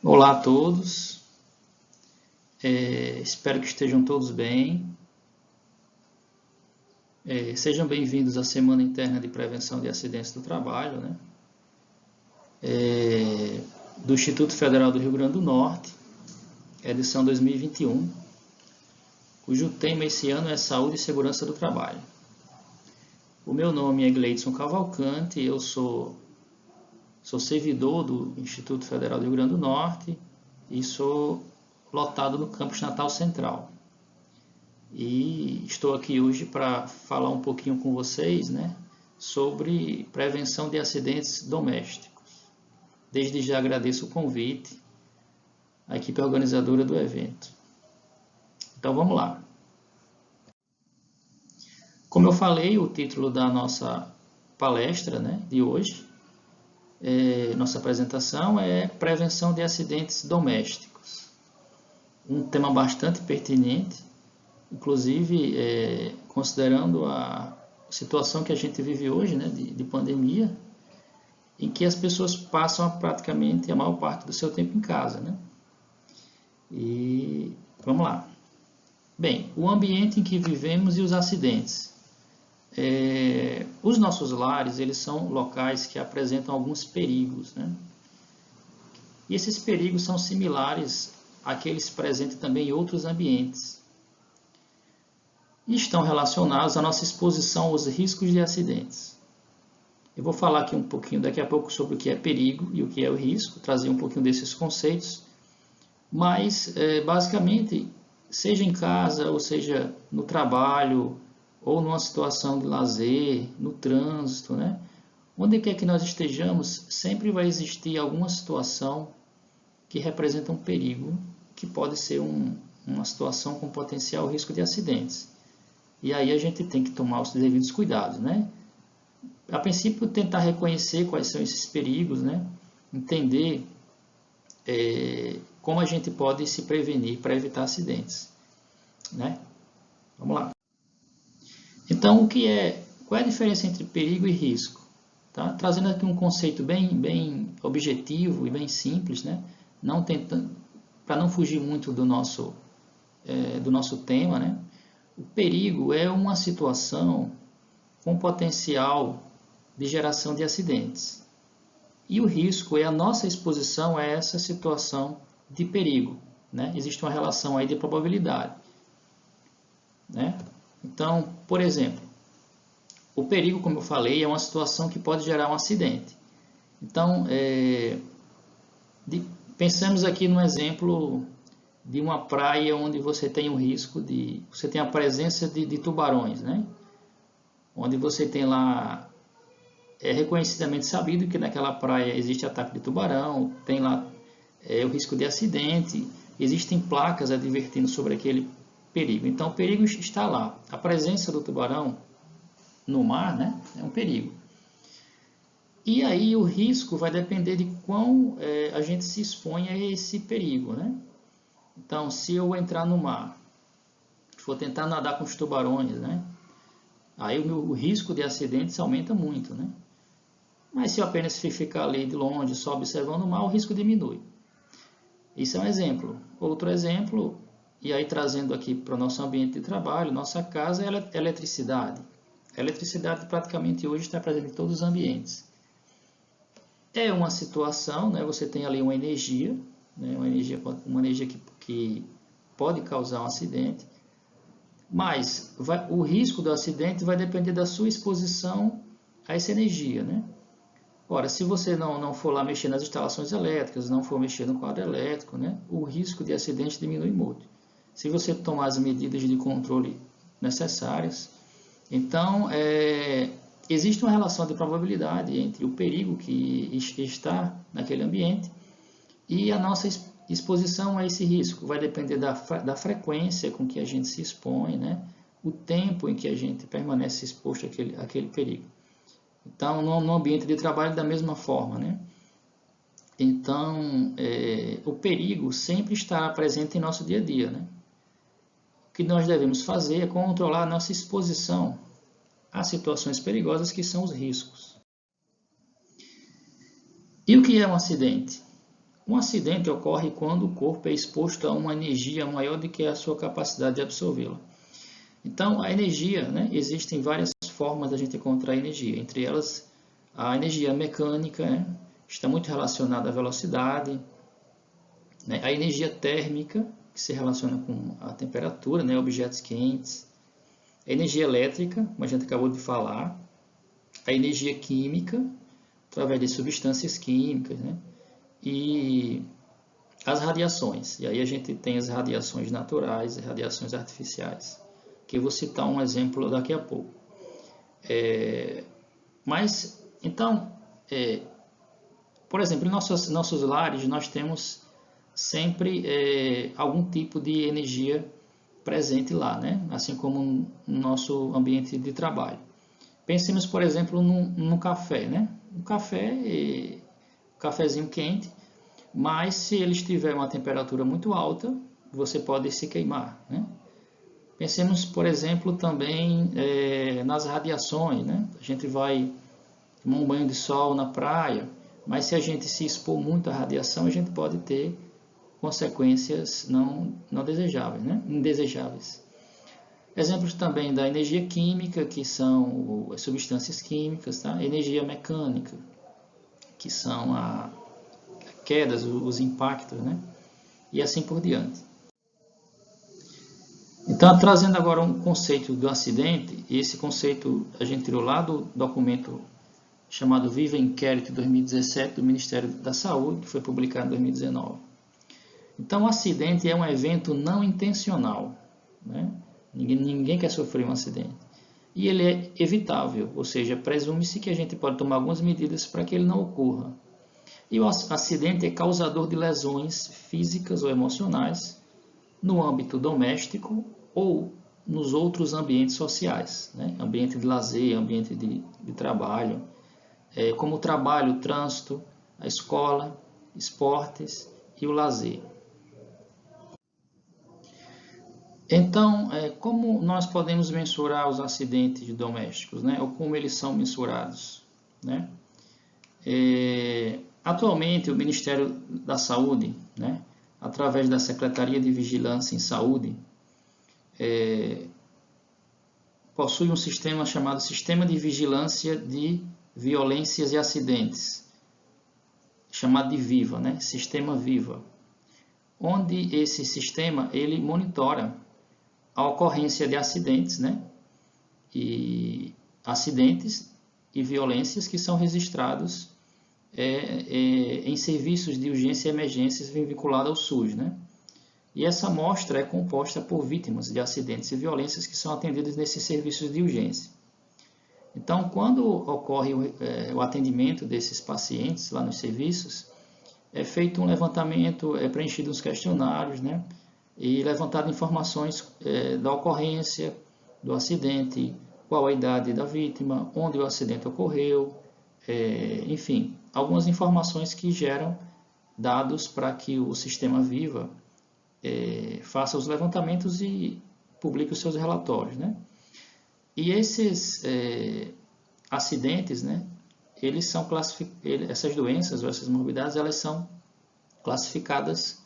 Olá a todos, espero que estejam todos bem. Sejam bem-vindos à Semana Interna de Prevenção de Acidentes do Trabalho, né? Do Instituto Federal do Rio Grande do Norte, edição 2021, cujo tema esse ano é Saúde e Segurança do Trabalho. O meu nome é Gleidson Cavalcante, eu sou servidor do Instituto Federal do Rio Grande do Norte e sou lotado no campus Natal Central. E estou aqui hoje para falar um pouquinho com vocês, né, sobre prevenção de acidentes domésticos. Desde já agradeço o convite à equipe organizadora do evento. Então vamos lá. Como eu falei, o título da nossa palestra, né, de hoje, nossa apresentação é Prevenção de Acidentes Domésticos. Um tema bastante pertinente, inclusive considerando a situação que a gente vive hoje, né, de pandemia, em que as pessoas passam praticamente a maior parte do seu tempo em casa, né? E vamos lá. Bem, o ambiente em que vivemos e os acidentes. Os nossos lares, eles são locais que apresentam alguns perigos, né? E esses perigos são similares àqueles presentes também em outros ambientes. E estão relacionados à nossa exposição aos riscos de acidentes. Eu vou falar aqui um pouquinho daqui a pouco sobre o que é perigo e o que é o risco, trazer um pouquinho desses conceitos, mas basicamente, seja em casa, ou seja no trabalho, ou numa situação de lazer, no trânsito, né? Onde quer que nós estejamos, sempre vai existir alguma situação que representa um perigo, que pode ser uma situação com potencial risco de acidentes. E aí a gente tem que tomar os devidos cuidados, né? A princípio, tentar reconhecer quais são esses perigos, né? Entender como a gente pode se prevenir para evitar acidentes, né? Vamos lá. Então, qual é a diferença entre perigo e risco? Tá? Trazendo aqui um conceito bem objetivo e bem simples, né? Para não fugir muito do nosso tema, né? O perigo é uma situação com potencial de geração de acidentes. E o risco é a nossa exposição a essa situação de perigo, né? Existe uma relação aí de probabilidade, né? Então, por exemplo, o perigo, como eu falei, é uma situação que pode gerar um acidente. Então, pensamos aqui no exemplo de uma praia onde você tem o risco você tem a presença de tubarões, né? Onde você tem lá, é reconhecidamente sabido que naquela praia existe ataque de tubarão, tem lá o risco de acidente, existem placas advertindo sobre aquele perigo. Então, o perigo está lá. A presença do tubarão no mar, né, é um perigo. E aí o risco vai depender de quão a gente se expõe a esse perigo, né? Então, se eu entrar no mar, for tentar nadar com os tubarões, né, aí o risco de acidentes aumenta muito, né? Mas se eu apenas ficar ali de longe, só observando o mar, o risco diminui. Isso é um exemplo. Outro exemplo, e aí trazendo aqui para o nosso ambiente de trabalho, nossa casa, é a eletricidade. A eletricidade praticamente hoje está presente em todos os ambientes. É uma situação, né? Você tem ali uma energia, né? uma energia que pode causar um acidente, mas o risco do acidente vai depender da sua exposição a essa energia, né? Ora, se você não for lá mexer nas instalações elétricas, não for mexer no quadro elétrico, né, o risco de acidente diminui muito. Se você tomar as medidas de controle necessárias, então existe uma relação de probabilidade entre o perigo que está naquele ambiente e a nossa exposição a esse risco. Vai depender da frequência com que a gente se expõe, né, o tempo em que a gente permanece exposto àquele perigo. Então, no ambiente de trabalho, da mesma forma, né? Então, o perigo sempre estará presente em nosso dia a dia, né? O que nós devemos fazer é controlar a nossa exposição a situações perigosas, que são os riscos. E o que é um acidente? Um acidente ocorre quando o corpo é exposto a uma energia maior do que a sua capacidade de absorvê-la. Então, a energia, né, existem várias formas da gente encontrar energia, entre elas a energia mecânica, né, está muito relacionada à velocidade, né, a energia térmica, que se relaciona com a temperatura, né, objetos quentes, a energia elétrica, como a gente acabou de falar, a energia química, através de substâncias químicas, né, e as radiações. E aí a gente tem as radiações naturais e radiações artificiais, que eu vou citar um exemplo daqui a pouco. Mas, então, por exemplo, em nossos lares nós temos sempre algum tipo de energia presente lá, né? Assim como no nosso ambiente de trabalho. Pensemos, por exemplo, no café, né? Um cafezinho quente, mas se ele estiver uma temperatura muito alta, você pode se queimar, né? Pensemos, por exemplo, também nas radiações, né? A gente vai tomar um banho de sol na praia, mas se a gente se expor muito à radiação, a gente pode ter consequências não desejáveis, né? Indesejáveis. Exemplos também da energia química, que são as substâncias químicas, tá? Energia mecânica, que são as quedas, os impactos, né? E assim por diante. Então, trazendo agora um conceito do acidente, esse conceito a gente tirou lá do documento chamado Viva Inquérito 2017 do Ministério da Saúde, que foi publicado em 2019. Então, o acidente é um evento não intencional, né? Ninguém quer sofrer um acidente. E ele é evitável, ou seja, presume-se que a gente pode tomar algumas medidas para que ele não ocorra. E o acidente é causador de lesões físicas ou emocionais no âmbito doméstico ou nos outros ambientes sociais, né? Ambiente de lazer, ambiente de trabalho, como o trabalho, o trânsito, a escola, esportes e o lazer. Então, como nós podemos mensurar os acidentes domésticos, né? Ou como eles são mensurados, né? Atualmente, o Ministério da Saúde, né, através da Secretaria de Vigilância em Saúde, possui um sistema chamado Sistema de Vigilância de Violências e Acidentes, chamado de VIVA, né? Sistema VIVA, onde esse sistema ele monitora a ocorrência de acidentes, né? E acidentes e violências que são registrados em serviços de urgência e emergências vinculados ao SUS, né? E essa amostra é composta por vítimas de acidentes e violências que são atendidas nesses serviços de urgência. Então, quando ocorre o atendimento desses pacientes lá nos serviços, é feito um levantamento, é preenchido uns questionários, né? E levantado informações da ocorrência do acidente, qual a idade da vítima, onde o acidente ocorreu, enfim, algumas informações que geram dados para que o sistema VIVA faça os levantamentos e publique os seus relatórios, né? E esses acidentes, né, eles são essas doenças ou essas morbidades, elas são classificadas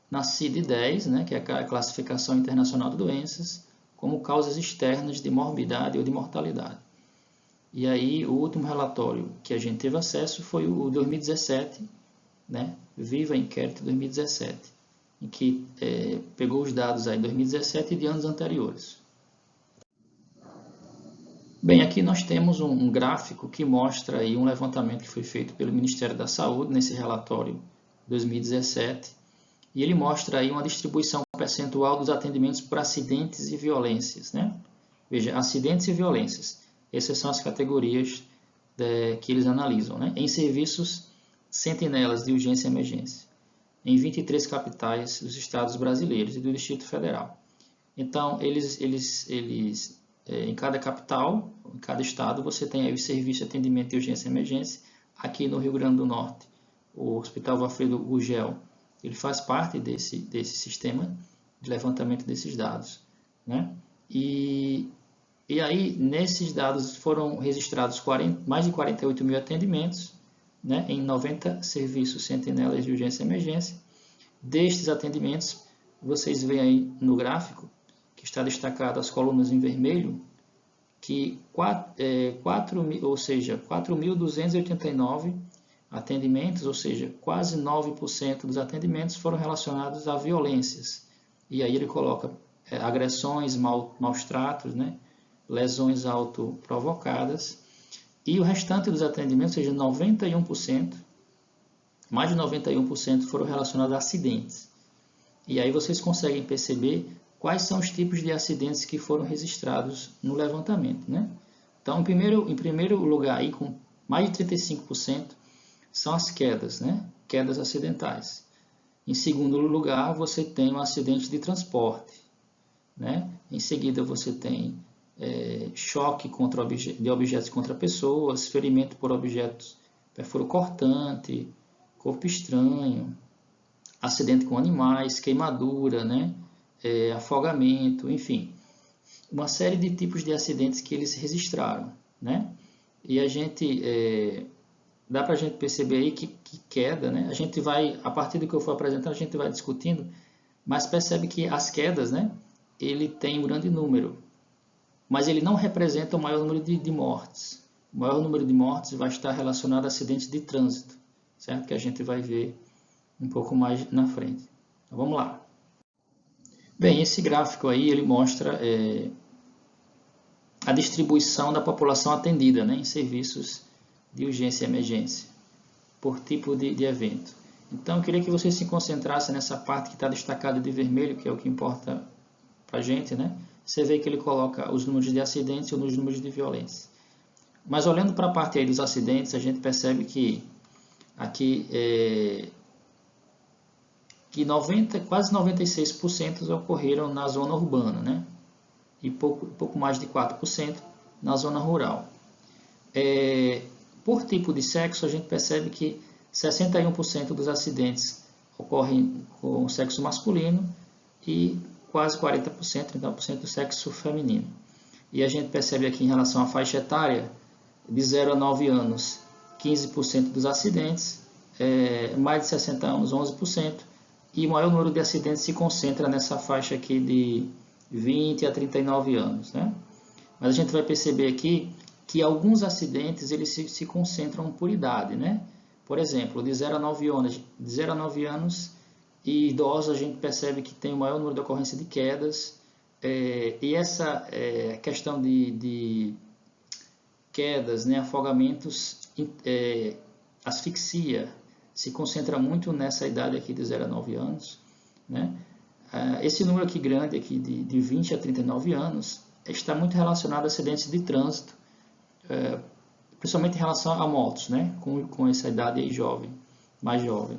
na CID-10, né, que é a Classificação Internacional de Doenças, como causas externas de morbidade ou de mortalidade. E aí, o último relatório que a gente teve acesso foi o 2017, né, Viva Inquérito 2017, em que pegou os dados aí de 2017 e de anos anteriores. Bem, aqui nós temos um gráfico que mostra aí um levantamento que foi feito pelo Ministério da Saúde nesse relatório 2017, e ele mostra aí uma distribuição percentual dos atendimentos por acidentes e violências, né? Veja, acidentes e violências. Essas são as categorias que eles analisam, né? Em serviços sentinelas de urgência e emergência, em 23 capitais dos estados brasileiros e do Distrito Federal. Então, em cada capital, em cada estado, você tem aí o serviço de atendimento de urgência e emergência. Aqui no Rio Grande do Norte, o Hospital Valfredo Gugel, ele faz parte desse sistema de levantamento desses dados, né? E aí, nesses dados foram registrados mais de 48 mil atendimentos, né, em 90 serviços sentinelas de urgência e emergência. Destes atendimentos, vocês veem aí no gráfico, que está destacado as colunas em vermelho, que 4.289 atendimentos, ou seja, quase 9% dos atendimentos foram relacionados a violências. E aí ele coloca agressões, maus tratos, né, lesões autoprovocadas. E o restante dos atendimentos, ou seja, 91%, mais de 91% foram relacionados a acidentes. E aí vocês conseguem perceber quais são os tipos de acidentes que foram registrados no levantamento, né? Então, em primeiro lugar, aí, com mais de 35%, são as quedas, né? Quedas acidentais. Em segundo lugar, você tem um acidente de transporte, né? Em seguida, você tem choque de objetos contra pessoas, ferimento por objetos, perfuro cortante, corpo estranho, acidente com animais, queimadura, né? Afogamento, enfim, uma série de tipos de acidentes que eles registraram, né? E a gente dá para a gente perceber aí que queda, né? A gente vai, a partir do que eu for apresentando, a gente vai discutindo, mas percebe que as quedas, né? Ele tem um grande número, mas ele não representa o maior número de mortes. O maior número de mortes vai estar relacionado a acidentes de trânsito, certo? Que a gente vai ver um pouco mais na frente. Então, vamos lá. Bem, esse gráfico aí ele mostra a distribuição da população atendida, né, em serviços de urgência e emergência, por tipo de evento. Então, eu queria que você se concentrasse nessa parte que está destacada de vermelho, que é o que importa para a gente, né? Você vê que ele coloca os números de acidentes e os números de violência. Mas olhando para a parte aí dos acidentes, a gente percebe que aqui quase 96% ocorreram na zona urbana, né? E pouco mais de 4% na zona rural. Por tipo de sexo, a gente percebe que 61% dos acidentes ocorrem com o sexo masculino e quase 40%, 30% do sexo feminino. E a gente percebe aqui em relação à faixa etária, de 0 a 9 anos, 15% dos acidentes, mais de 60 anos, 11%, e o maior número de acidentes se concentra nessa faixa aqui de 20 a 39 anos, né? Mas a gente vai perceber aqui que alguns acidentes eles se concentram por idade, né? Por exemplo, de 0 a 9 anos e idosos, a gente percebe que tem o maior número de ocorrência de quedas, e essa questão de quedas, né, afogamentos, asfixia, se concentra muito nessa idade aqui de 0 a 9 anos, né? Esse número aqui grande, aqui de 20 a 39 anos, está muito relacionado a acidentes de trânsito, principalmente em relação a motos, né? Com essa idade aí mais jovem.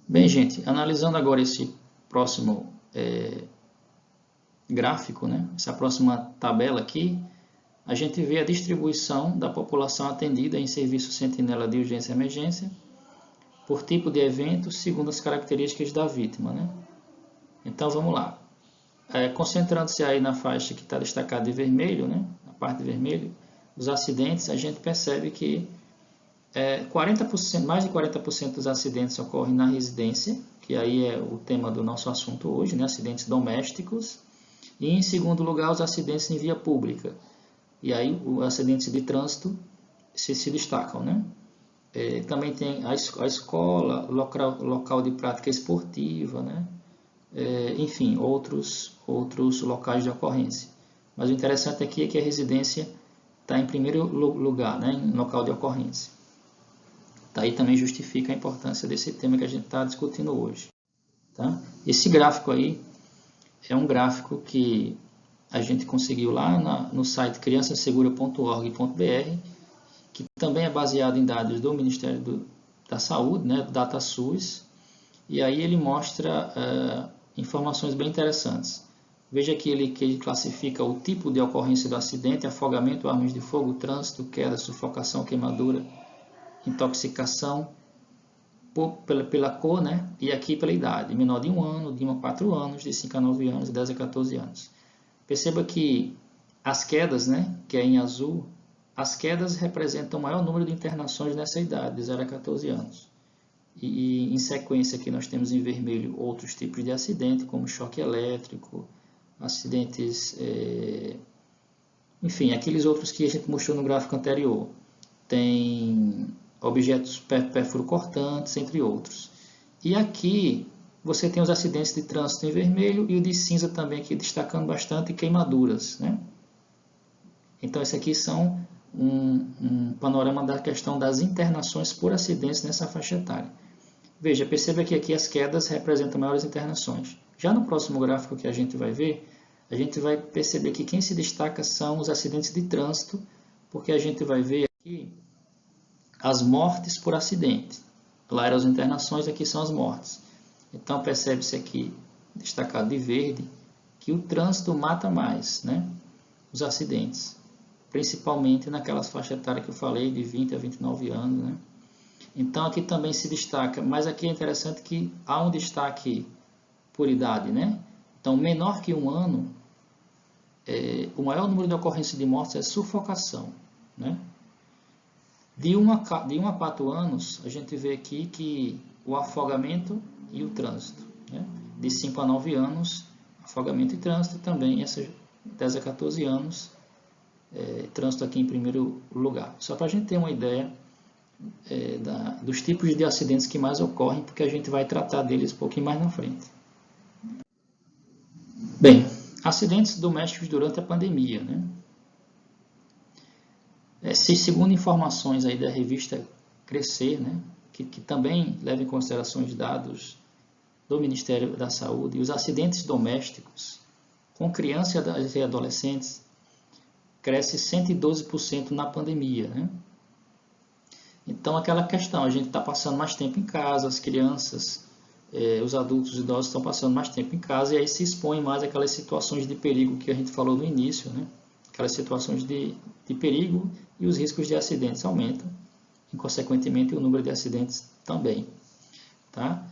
Bem, gente, analisando agora esse próximo gráfico, né? Essa próxima tabela aqui, a gente vê a distribuição da população atendida em serviço sentinela de urgência e emergência por tipo de evento, segundo as características da vítima, né? Então, vamos lá. Concentrando-se aí na faixa que está destacada de vermelho, né? Na parte de vermelho, os acidentes, a gente percebe que 40%, mais de 40% dos acidentes ocorrem na residência, que aí é o tema do nosso assunto hoje, né? Acidentes domésticos. E, em segundo lugar, os acidentes em via pública. E aí, os acidentes de trânsito se destacam, né? Também tem a escola, local de prática esportiva, né? Enfim, outros locais de ocorrência. Mas o interessante aqui é que a residência está em primeiro lugar, né? Em local de ocorrência. Daí também justifica a importância desse tema que a gente está discutindo hoje. Tá? Esse gráfico aí é um gráfico que a gente conseguiu lá no site criançasegura.org.br, que também é baseado em dados do Ministério da Saúde, né, do DataSUS, e aí ele mostra informações bem interessantes. Veja que ele classifica o tipo de ocorrência do acidente: afogamento, armas de fogo, trânsito, queda, sufocação, queimadura, intoxicação, pela cor, né? E aqui pela idade: menor de 1 ano, de 1 a 4 anos, de 5 a 9 anos, de 10 a 14 anos. Perceba que as quedas, né, que é em azul, as quedas representam o maior número de internações nessa idade, de 0 a 14 anos. E em sequência aqui nós temos em vermelho outros tipos de acidente, como choque elétrico, acidentes, enfim, aqueles outros que a gente mostrou no gráfico anterior. Tem objetos perfuro-cortantes, entre outros. E aqui você tem os acidentes de trânsito em vermelho e o de cinza também aqui destacando bastante queimaduras, né? Então, esse aqui são um panorama da questão das internações por acidentes nessa faixa etária. Veja, perceba que aqui as quedas representam maiores internações. Já no próximo gráfico que a gente vai ver, a gente vai perceber que quem se destaca são os acidentes de trânsito, porque a gente vai ver aqui as mortes por acidente. Lá eram as internações, aqui são as mortes. Então, percebe-se aqui, destacado de verde, que o trânsito mata mais, né? Os acidentes, principalmente naquelas faixas etárias que eu falei, de 20 a 29 anos, né? Então, aqui também se destaca, mas aqui é interessante que há um destaque por idade, né? Então, menor que 1 ano, o maior número de ocorrência de mortes é sufocação, né? De 1 a 4 anos, a gente vê aqui que o afogamento e o trânsito, né? De 5 a 9 anos, afogamento e trânsito também, 10 a 14 anos, trânsito aqui em primeiro lugar. Só para a gente ter uma ideia dos tipos de acidentes que mais ocorrem, porque a gente vai tratar deles um pouquinho mais na frente. Bem, acidentes domésticos durante a pandemia, né? Segundo informações aí da revista Crescer, né? Que também leva em consideração os dados do Ministério da Saúde, os acidentes domésticos com crianças e adolescentes cresce 112% na pandemia, né? Então, aquela questão, a gente está passando mais tempo em casa, as crianças, os adultos, os idosos estão passando mais tempo em casa e aí se expõem mais àquelas situações de perigo que a gente falou no início, né? Aquelas situações de perigo e os riscos de acidentes aumentam, e, consequentemente, o número de acidentes também. Tá?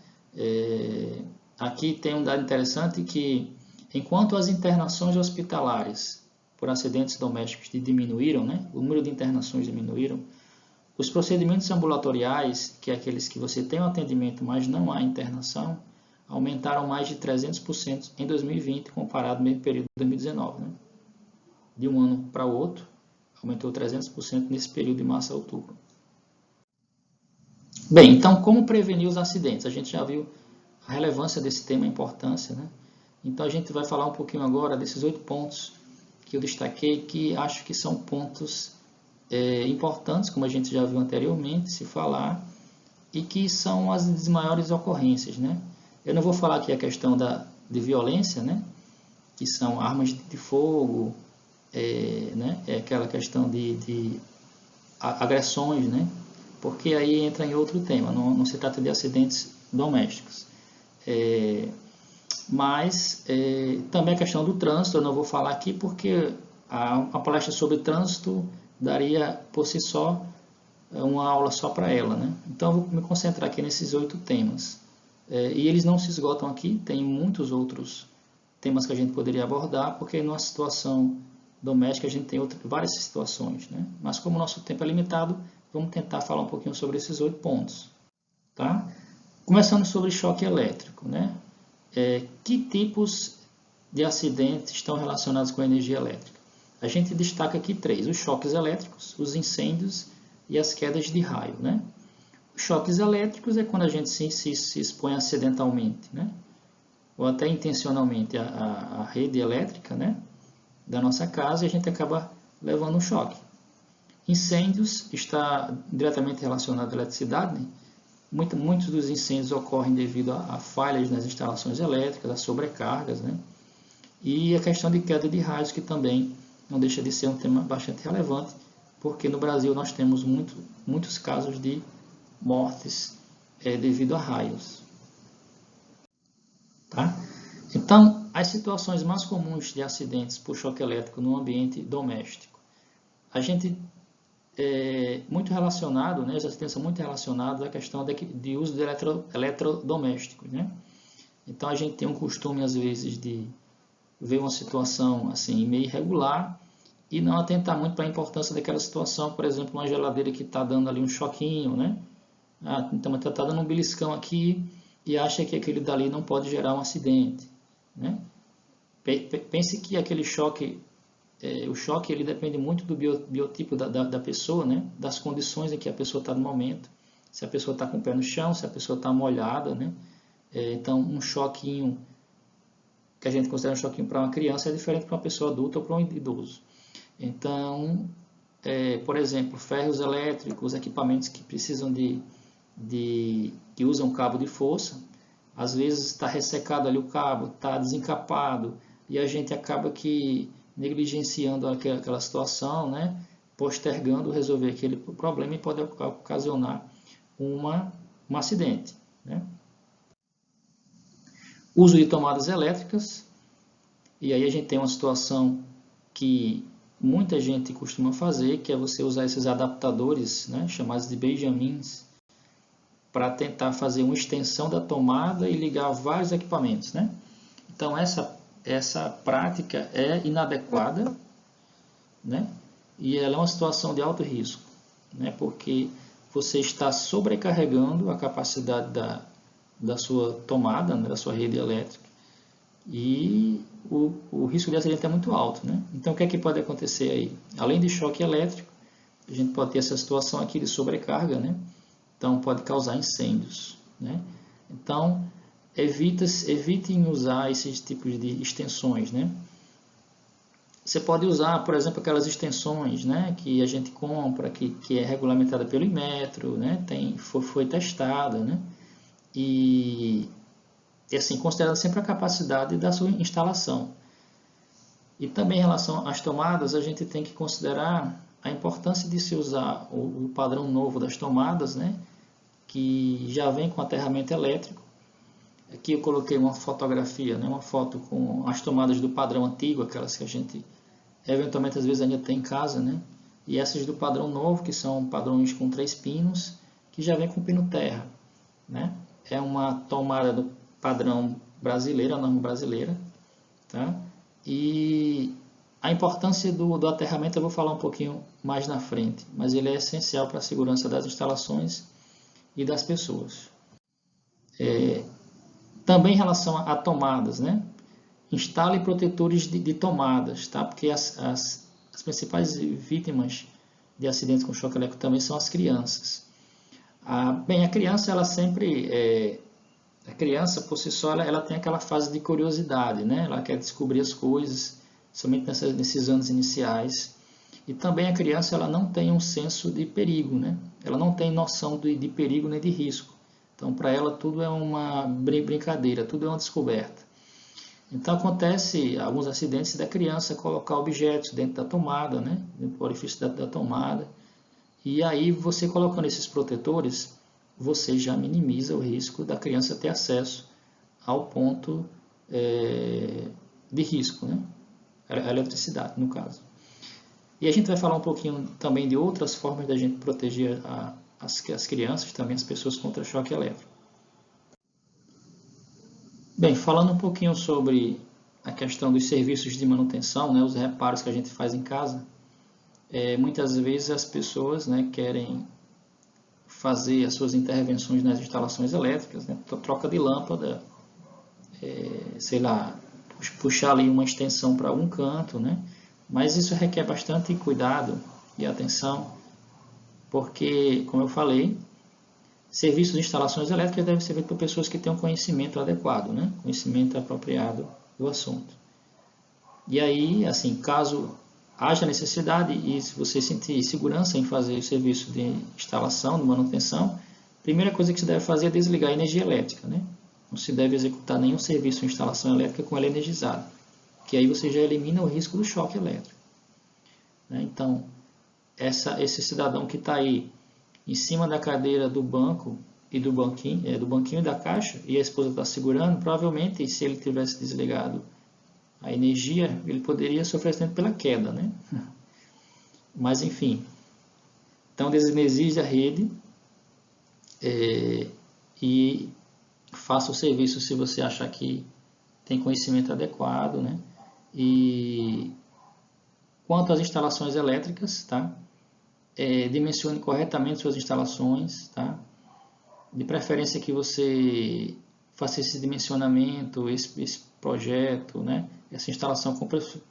Aqui tem um dado interessante que, enquanto as internações hospitalares por acidentes domésticos diminuíram, né? O número de internações diminuíram, os procedimentos ambulatoriais, que é aqueles que você tem um atendimento, mas não há internação, aumentaram mais de 300% em 2020, comparado ao mesmo período de 2019. Né? De um ano para o outro, aumentou 300% nesse período de março a outubro. Bem, então, como prevenir os acidentes? A gente já viu a relevância desse tema, a importância, né? Então, a gente vai falar um pouquinho agora desses 8 pontos que eu destaquei, que acho que são pontos importantes, como a gente já viu anteriormente, se falar, e que são as maiores ocorrências, né? Eu não vou falar aqui a questão de violência, né? Que são armas de fogo, né? Aquela questão de agressões, né? Porque aí entra em outro tema, não se trata de acidentes domésticos. Mas também a questão do trânsito, eu não vou falar aqui porque a palestra sobre trânsito daria por si só uma aula só para ela, né? Então eu vou me concentrar aqui nesses 8 temas. E eles não se esgotam aqui, tem muitos outros temas que a gente poderia abordar, porque numa situação doméstica a gente tem várias situações, né? Mas como o nosso tempo é limitado, vamos tentar falar um pouquinho sobre esses 8 pontos. Tá? Começando sobre choque elétrico, né? Que tipos de acidentes estão relacionados com a energia elétrica? A gente destaca aqui 3, os choques elétricos, os incêndios e as quedas de raio, né? Os choques elétricos é quando a gente se expõe acidentalmente, né? Ou até intencionalmente à rede elétrica, né? Da nossa casa e a gente acaba levando um choque. Incêndios está diretamente relacionado à eletricidade, né? Muitos dos incêndios ocorrem devido a falhas nas instalações elétricas, a sobrecargas, né? E a questão de queda de raios, que também não deixa de ser um tema bastante relevante, porque no Brasil nós temos muitos casos de mortes devido a raios. Tá? Então, as situações mais comuns de acidentes por choque elétrico no ambiente doméstico. A gente muito relacionado, né, os acidentes são muito relacionados à questão de uso de eletrodomésticos, né? Então, a gente tem um costume, às vezes, de ver uma situação assim, meio irregular e não atentar muito para a importância daquela situação, por exemplo, uma geladeira que está dando ali um choquinho, né? Então está dando um beliscão aqui e acha que aquele dali não pode gerar um acidente, né? Pense que aquele choque, o choque ele depende muito do biotipo da pessoa, né? Das condições em que a pessoa está no momento, se a pessoa está com o pé no chão, se a pessoa está molhada, né? Então um choquinho que a gente considera um choquinho para uma criança é diferente para uma pessoa adulta ou para um idoso. Então, por exemplo, ferros elétricos, equipamentos que precisam que usam cabo de força, às vezes está ressecado ali o cabo, está desencapado, e a gente acaba que negligenciando aquela situação, né? Postergando resolver aquele problema e pode ocasionar um acidente, né? Uso de tomadas elétricas, e aí a gente tem uma situação que muita gente costuma fazer, que é você usar esses adaptadores, né, chamados de benjamins, para tentar fazer uma extensão da tomada e ligar vários equipamentos, né? Então essa prática é inadequada, né? E ela é uma situação de alto risco, né? Porque você está sobrecarregando a capacidade da sua tomada, né, da sua rede elétrica, e o risco de acidente é muito alto, né? Então o que é que pode acontecer aí? Além de choque elétrico, a gente pode ter essa situação aqui de sobrecarga, né? Então pode causar incêndios, né? Então evitem usar esses tipos de extensões, né? Você pode usar, por exemplo, aquelas extensões, né, que a gente compra, que é regulamentada pelo Inmetro, né, foi testada, né, e assim, considerando sempre a capacidade da sua instalação. E também em relação às tomadas, a gente tem que considerar a importância de se usar o padrão novo das tomadas, né, que já vem com aterramento elétrico. Aqui eu coloquei uma fotografia, né, uma foto com as tomadas do padrão antigo, aquelas que a gente eventualmente às vezes ainda tem em casa, né? E essas do padrão novo, que são padrões com 3 pinos, que já vem com pino terra, né? É uma tomada do padrão brasileiro, a norma brasileira, tá? E a importância do aterramento eu vou falar um pouquinho mais na frente, mas ele é essencial para a segurança das instalações e das pessoas. Também em relação a tomadas, né? Instale protetores de tomadas, tá? Porque as principais vítimas de acidentes com choque elétrico também são as crianças. Bem, a criança, ela sempre... a criança, por si só, ela tem aquela fase de curiosidade, né? Ela quer descobrir as coisas, somente nesses anos iniciais. E também a criança, ela não tem um senso de perigo, né? Ela não tem noção de perigo nem de risco. Então, para ela, tudo é uma brincadeira, tudo é uma descoberta. Então acontece alguns acidentes da criança colocar objetos dentro da tomada, né? Dentro do orifício da tomada. E aí você colocando esses protetores, você já minimiza o risco da criança ter acesso ao ponto de risco, né? A eletricidade, no caso. E a gente vai falar um pouquinho também de outras formas da gente proteger as crianças, também as pessoas contra choque elétrico. Bem, falando um pouquinho sobre a questão dos serviços de manutenção, né, os reparos que a gente faz em casa, muitas vezes as pessoas, né, querem fazer as suas intervenções nas instalações elétricas, né, troca de lâmpada, sei lá, puxar ali uma extensão para algum canto, né, mas isso requer bastante cuidado e atenção, porque, como eu falei, serviços de instalações elétricas devem ser feitos por pessoas que tenham conhecimento adequado, né? Conhecimento apropriado do assunto. E aí, assim, caso haja necessidade e se você sentir segurança em fazer o serviço de instalação, de manutenção, a primeira coisa que você deve fazer é desligar a energia elétrica, né? Não se deve executar nenhum serviço de instalação elétrica com ela energizada, que aí você já elimina o risco do choque elétrico, né? Então, esse cidadão que está aí em cima da cadeira do banco e do banquinho da caixa, e a esposa está segurando, provavelmente, se ele tivesse desligado a energia, ele poderia sofrer acidente pela queda, né? Mas, enfim. Então, desenergize a rede e faça o serviço se você achar que tem conhecimento adequado, né? E quanto às instalações elétricas, tá? Dimensione corretamente suas instalações, tá? De preferência que você faça esse dimensionamento, esse projeto, né? Essa instalação com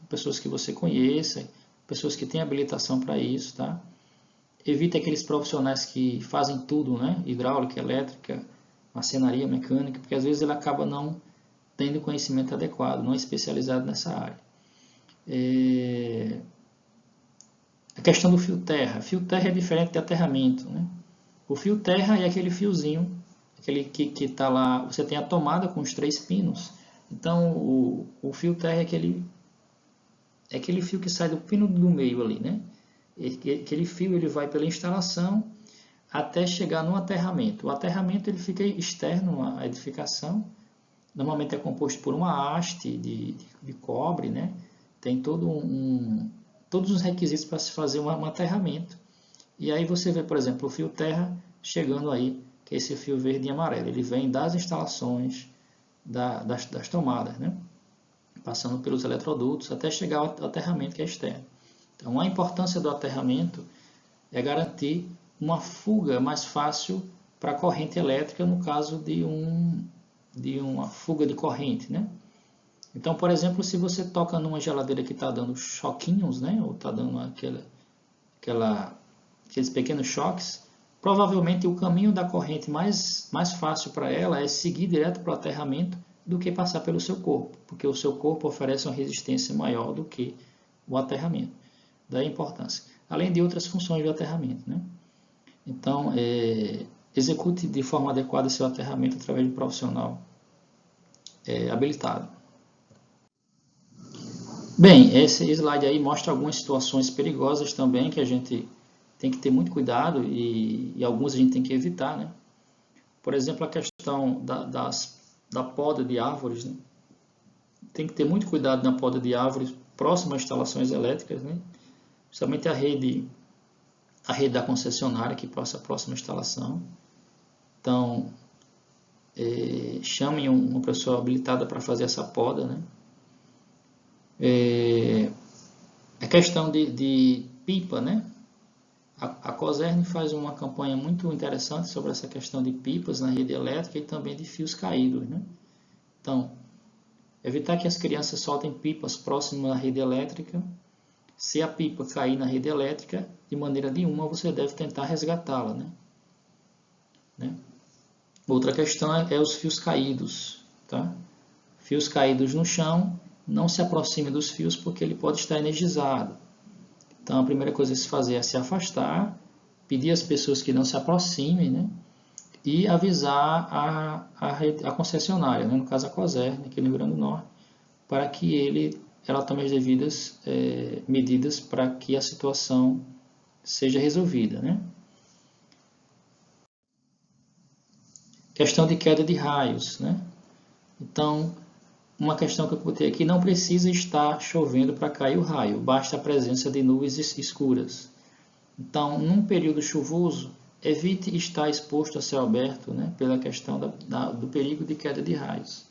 pessoas que você conheça, pessoas que têm habilitação para isso, tá? Evite aqueles profissionais que fazem tudo, né? Hidráulica, elétrica, marcenaria, mecânica, porque às vezes ele acaba não tendo conhecimento adequado, não é especializado nessa área. A questão do fio terra. Fio terra é diferente de aterramento, né? O fio terra é aquele fiozinho, aquele que está lá, você tem a tomada com os 3 pinos. Então, o fio terra é aquele fio que sai do pino do meio ali, né? Aquele fio ele vai pela instalação até chegar no aterramento. O aterramento ele fica externo à edificação. Normalmente é composto por uma haste de cobre, né? Tem todos os requisitos para se fazer um aterramento. E aí você vê, por exemplo, o fio terra chegando aí, que é esse fio verde e amarelo. Ele vem das instalações das tomadas, né? Passando pelos eletrodutos até chegar ao aterramento que é externo. Então, a importância do aterramento é garantir uma fuga mais fácil para a corrente elétrica no caso de uma fuga de corrente, né? Então, por exemplo, se você toca numa geladeira que está dando choquinhos, né? Ou está dando aqueles pequenos choques, provavelmente o caminho da corrente mais fácil para ela é seguir direto para o aterramento do que passar pelo seu corpo, porque o seu corpo oferece uma resistência maior do que o aterramento. Daí a importância. Além de outras funções do aterramento, né? Então, execute de forma adequada seu aterramento através de um profissional habilitado. Bem, esse slide aí mostra algumas situações perigosas também que a gente tem que ter muito cuidado e algumas a gente tem que evitar, né? Por exemplo, a questão da poda de árvores, né? Tem que ter muito cuidado na poda de árvores próximas a instalações elétricas, né? Principalmente a rede da concessionária que passa a próxima instalação. Então, chamem uma pessoa habilitada para fazer essa poda, né? A questão de pipa, né? A Cosern faz uma campanha muito interessante sobre essa questão de pipas na rede elétrica e também de fios caídos, né? Então, evitar que as crianças soltem pipas próximas à rede elétrica. Se a pipa cair na rede elétrica, de maneira nenhuma você deve tentar resgatá-la, né? Outra questão é os fios caídos, tá? Fios caídos no chão, não se aproxime dos fios porque ele pode estar energizado. Então a primeira coisa a se fazer é se afastar, pedir às pessoas que não se aproximem, né? E avisar a concessionária, né? No caso a Cosern, aqui no Rio Grande do Norte, para que ela tome as devidas medidas para que a situação seja resolvida, né? Questão de queda de raios, né? Então, uma questão que eu botei aqui, não precisa estar chovendo para cair o raio, basta a presença de nuvens escuras. Então, num período chuvoso, evite estar exposto a céu aberto, né? Pela questão do perigo de queda de raios.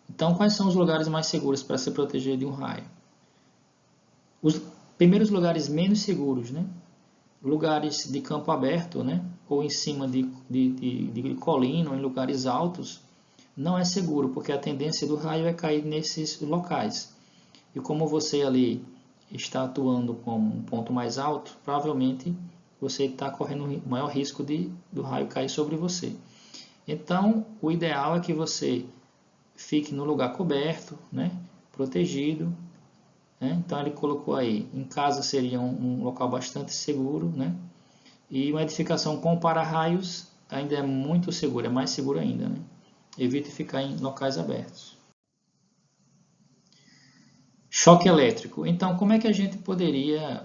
Então, quais são os lugares mais seguros para se proteger de um raio? Os primeiros lugares menos seguros, né? Lugares de campo aberto, né? Ou em cima de colina, ou em lugares altos, não é seguro, porque a tendência do raio é cair nesses locais. E como você ali está atuando com um ponto mais alto, provavelmente você está correndo o maior risco do raio cair sobre você. Então, o ideal é que você fique no lugar coberto, né? Protegido. Né? Então, ele colocou aí, em casa seria um local bastante seguro, né? E uma edificação com para-raios ainda é muito segura, é mais seguro ainda, né? Evite ficar em locais abertos. Choque elétrico. Então, como é que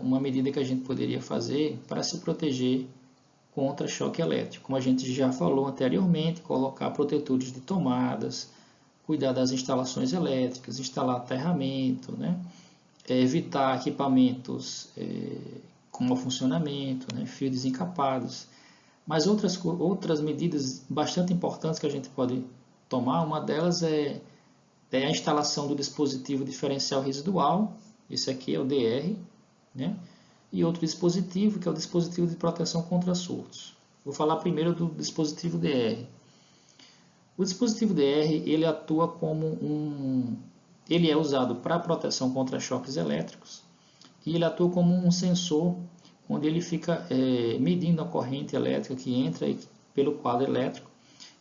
uma medida que a gente poderia fazer para se proteger contra choque elétrico? Como a gente já falou anteriormente, colocar protetores de tomadas, cuidar das instalações elétricas, instalar aterramento, né? Evitar equipamentos com mau funcionamento, né? Fios desencapados. Mas outras medidas bastante importantes que a gente pode tomar, uma delas é a instalação do dispositivo diferencial residual, Esse aqui é o DR, né? E outro dispositivo, que é o dispositivo de proteção contra surtos. Vou falar primeiro do dispositivo DR. O dispositivo DR, ele atua como ele é usado para proteção contra choques elétricos e ele atua como um sensor onde ele fica medindo a corrente elétrica que entra pelo quadro elétrico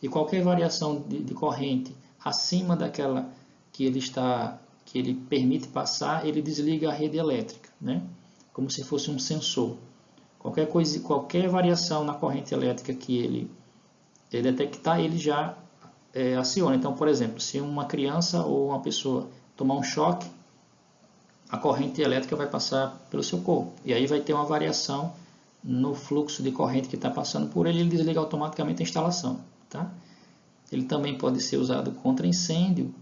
e qualquer variação de corrente acima daquela que ele permite passar, ele desliga a rede elétrica, né? Como se fosse um sensor. Qualquer variação na corrente elétrica que ele detectar, ele já aciona. Então, por exemplo, se uma criança ou uma pessoa tomar um choque, a corrente elétrica vai passar pelo seu corpo. E aí vai ter uma variação no fluxo de corrente que está passando por ele, ele desliga automaticamente a instalação. Tá? Ele também pode ser usado contra incêndio,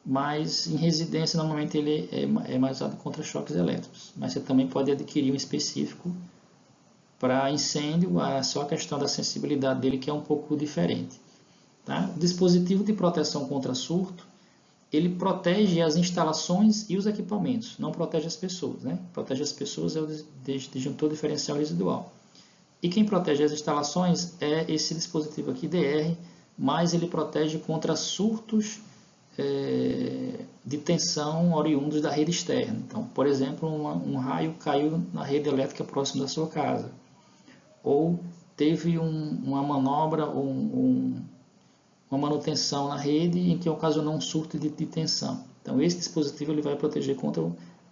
mas em residência normalmente ele é mais usado contra choques elétricos. Mas você também pode adquirir um específico para incêndio, só a questão da sensibilidade dele que é um pouco diferente. Tá? O dispositivo de proteção contra surto, ele protege as instalações e os equipamentos, não protege as pessoas. Né? Protege as pessoas é o disjuntor diferencial residual. E quem protege as instalações é esse dispositivo aqui, DR, mas ele protege contra surtos de tensão oriundos da rede externa. Então, por exemplo, um raio caiu na rede elétrica próxima da sua casa, ou teve uma manobra ou uma manutenção na rede em que ocasionou um surto de tensão. Então, esse dispositivo ele vai proteger contra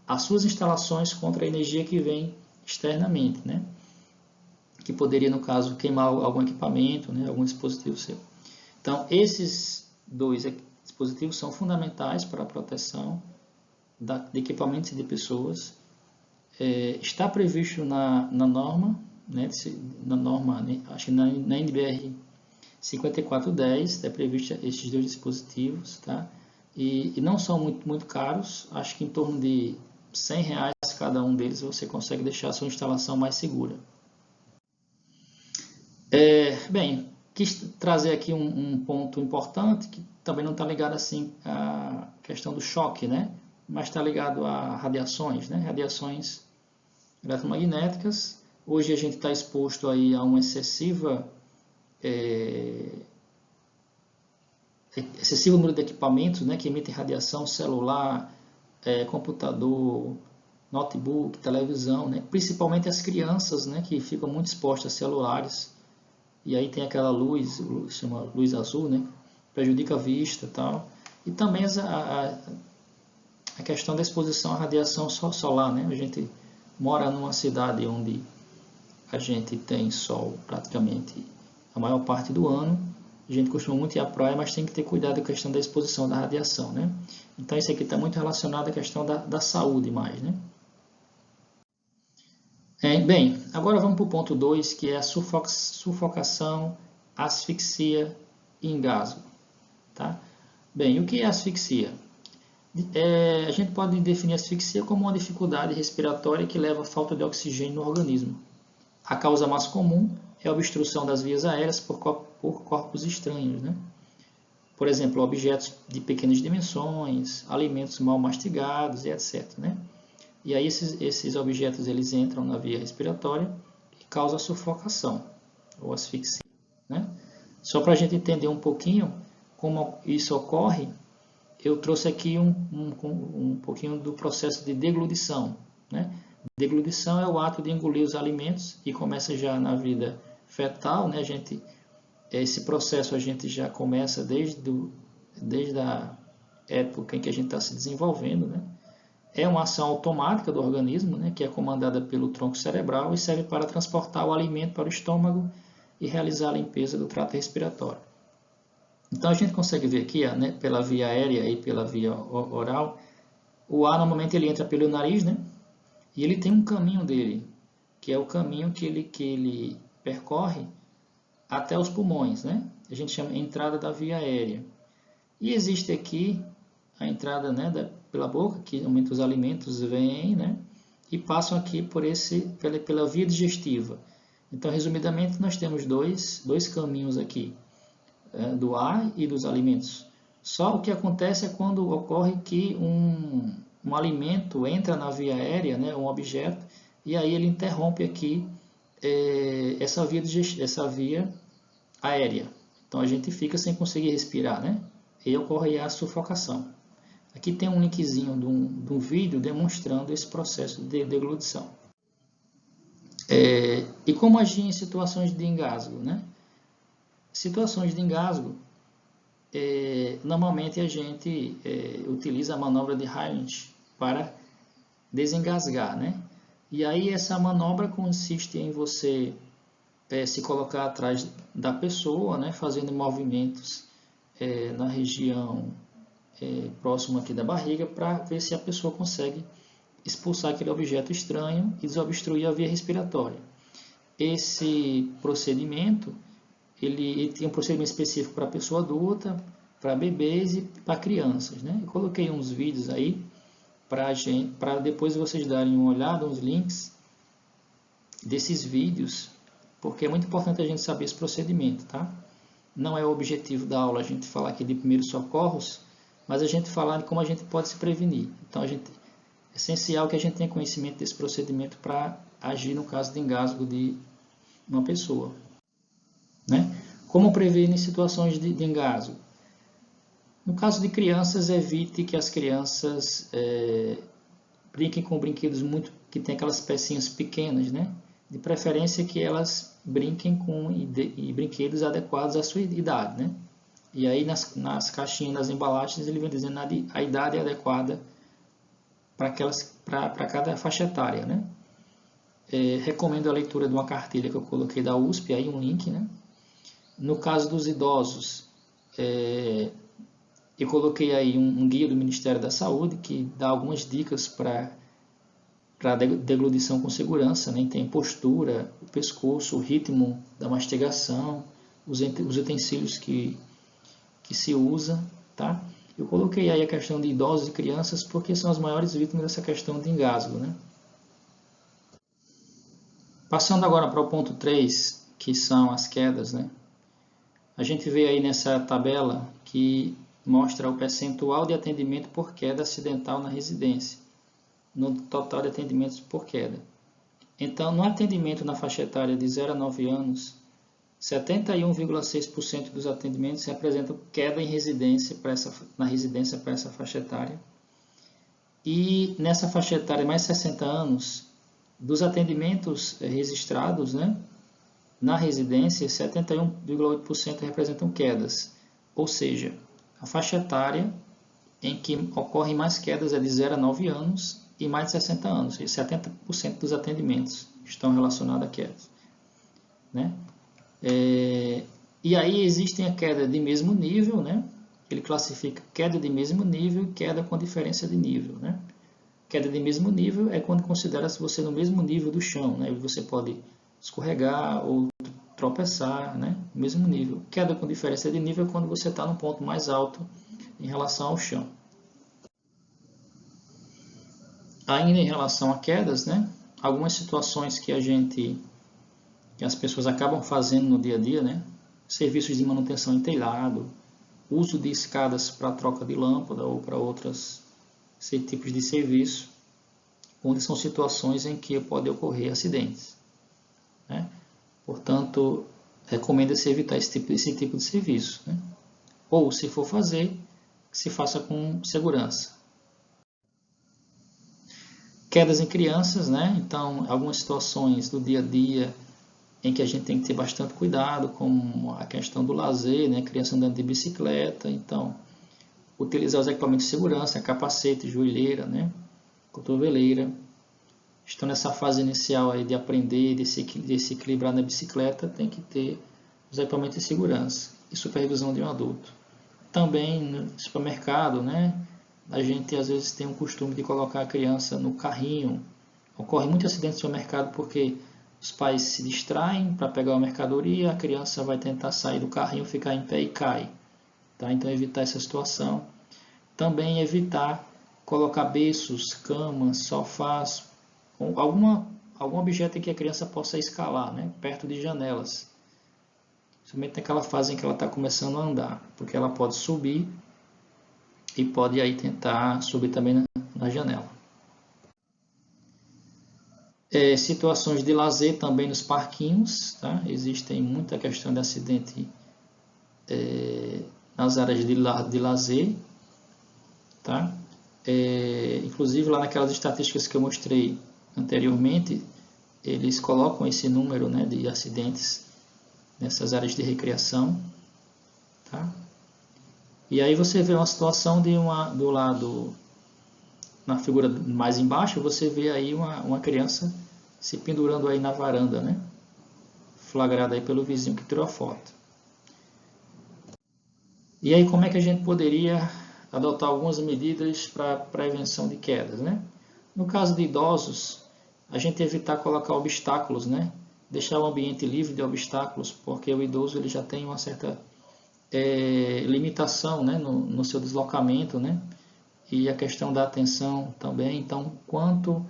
as suas instalações, contra a energia que vem externamente, né? Que poderia, no caso, queimar algum equipamento, né? Algum dispositivo seu. Então, esses dois dispositivos são fundamentais para a proteção de equipamentos e de pessoas. Está previsto na norma, né? Acho que na NBR 5410 está previsto esses dois dispositivos, tá? E não são muito caros, acho que em torno de R$100 cada um deles você consegue deixar a sua instalação mais segura. Bem, quis trazer aqui um ponto importante que também não está ligado assim à questão do choque, né? Mas está ligado a radiações, né? Radiações eletromagnéticas. Hoje a gente está exposto aí a uma excessivo número de equipamentos, né, que emitem radiação celular, computador, notebook, televisão, né, principalmente as crianças, né, que ficam muito expostas a celulares, e aí tem aquela luz, chama luz azul, né, prejudica a vista e tal, e também a questão da exposição à radiação solar, né, a gente mora numa cidade onde a gente tem sol praticamente a maior parte do ano. A gente costuma muito ir à praia, mas tem que ter cuidado com a questão da exposição da radiação, né? Então, isso aqui está muito relacionado à questão da saúde mais, né? Bem, agora vamos para o ponto 2, que é a sufocação, asfixia e engasgo. Tá? Bem, o que é asfixia? A gente pode definir a asfixia como uma dificuldade respiratória que leva à falta de oxigênio no organismo. A causa mais comum é a obstrução das vias aéreas por corpos estranhos, né? Por exemplo, objetos de pequenas dimensões, alimentos mal mastigados e etc. Né? E aí esses objetos eles entram na via respiratória e causam sufocação ou asfixia. Né? Só para a gente entender um pouquinho como isso ocorre, eu trouxe aqui um pouquinho do processo de deglutição. Né? Deglutição é o ato de engolir os alimentos e começa já na vida fetal, né? Esse processo a gente já começa desde a época em que a gente está se desenvolvendo, né? É uma ação automática do organismo, né? Que é comandada pelo tronco cerebral e serve para transportar o alimento para o estômago e realizar a limpeza do trato respiratório. Então a gente consegue ver aqui, né? Pela via aérea e pela via oral, o ar normalmente ele entra pelo nariz, né? E ele tem um caminho dele, que é o caminho que ele percorre até os pulmões, né? A gente chama entrada da via aérea. E existe aqui a entrada, né, pela boca, que normalmente os alimentos vêm, né, e passam aqui pela via digestiva. Então, resumidamente, nós temos dois caminhos aqui, do ar e dos alimentos. Só o que acontece é quando ocorre que um alimento entra na via aérea, né, um objeto, e aí ele interrompe aqui essa via aérea. Então a gente fica sem conseguir respirar, né? E ocorre a sufocação. Aqui tem um linkzinho de um vídeo demonstrando esse processo de deglutição. E como agir em situações de engasgo, né? Situações de engasgo, normalmente a gente utiliza a manobra de Heimlich para desengasgar, né? E aí essa manobra consiste em você se colocar atrás da pessoa, né? Fazendo movimentos na região próxima aqui da barriga para ver se a pessoa consegue expulsar aquele objeto estranho e desobstruir a via respiratória. Esse procedimento, ele tem um procedimento específico para pessoa adulta, para bebês e para crianças, né? Eu coloquei uns vídeos aí para depois vocês darem uma olhada, uns links desses vídeos, porque é muito importante a gente saber esse procedimento, tá? Não é o objetivo da aula a gente falar aqui de primeiros socorros, mas a gente falar de como a gente pode se prevenir. Então, é essencial que a gente tenha conhecimento desse procedimento para agir no caso de engasgo de uma pessoa, né? Como prevenir situações de engasgo? No caso de crianças, evite que as crianças brinquem com brinquedos que tem aquelas pecinhas pequenas, né? De preferência que elas brinquem com brinquedos adequados à sua idade, né? E aí nas caixinhas, nas embalagens, ele vem dizendo a idade adequada para cada faixa etária, né? Recomendo a leitura de uma cartilha que eu coloquei da USP, aí um link, né? No caso dos idosos, eu coloquei aí um guia do Ministério da Saúde que dá algumas dicas para deglutição com segurança, né? Tem postura, o pescoço, o ritmo da mastigação, os utensílios que se usa, tá? Eu coloquei aí a questão de idosos e crianças porque são as maiores vítimas dessa questão de engasgo, né? Passando agora para o ponto 3, que são as quedas, né? A gente vê aí nessa tabela que mostra o percentual de atendimento por queda acidental na residência, no total de atendimentos por queda. Então, no atendimento na faixa etária de 0 a 9 anos, 71,6% dos atendimentos representam queda em residência na residência para essa faixa etária. E nessa faixa etária mais 60 anos, dos atendimentos registrados, né, na residência, 71,8% representam quedas. Ou seja, a faixa etária em que ocorrem mais quedas é de 0 a 9 anos e mais de 60 anos. E 70% dos atendimentos estão relacionados a quedas, né? E aí existem a queda de mesmo nível, né? Ele classifica queda de mesmo nível e queda com diferença de nível, né? Queda de mesmo nível é quando considera-se você no mesmo nível do chão, né? Você pode escorregar ou tropeçar, né? No mesmo nível. Queda com diferença de nível é quando você está no ponto mais alto em relação ao chão. Ainda em relação a quedas, né? Algumas situações que as pessoas acabam fazendo no dia a dia, né? Serviços de manutenção em telhado, uso de escadas para troca de lâmpada ou para outros tipos de serviço, onde são situações em que pode ocorrer acidentes, né? Portanto, recomenda-se evitar esse tipo de serviço, né? Ou, se for fazer, que se faça com segurança. Quedas em crianças, né? Então, algumas situações do dia a dia em que a gente tem que ter bastante cuidado, como a questão do lazer, né? Criança andando de bicicleta, então utilizar os equipamentos de segurança, capacete, joelheira, né? Cotoveleira. Estão nessa fase inicial aí de aprender, de se equilibrar na bicicleta, tem que ter os equipamentos de segurança e supervisão de um adulto. Também no supermercado, né? A gente às vezes tem o costume de colocar a criança no carrinho. Ocorre muito acidente no supermercado porque os pais se distraem para pegar a mercadoria, a criança vai tentar sair do carrinho, ficar em pé e cai. Tá? Então, evitar essa situação. Também evitar colocar berços, camas, sofás, algum objeto em que a criança possa escalar, né? Perto de janelas. Principalmente naquela fase em que ela está começando a andar, porque ela pode subir e pode aí tentar subir também na janela. Situações de lazer também nos parquinhos, tá? Existem muita questão de acidente nas áreas de lazer, tá? Inclusive lá naquelas estatísticas que eu mostrei anteriormente, eles colocam esse número, né, de acidentes nessas áreas de recreação, tá? E aí você vê uma situação do lado, na figura mais embaixo, você vê aí uma criança se pendurando aí na varanda, né? Flagrada aí pelo vizinho que tirou a foto. E aí como é que a gente poderia adotar algumas medidas para prevenção de quedas, né? No caso de idosos, a gente evitar colocar obstáculos, né? Deixar o ambiente livre de obstáculos, porque o idoso ele já tem uma certa limitação, né, no seu deslocamento, né? E a questão da atenção também. Então, quanto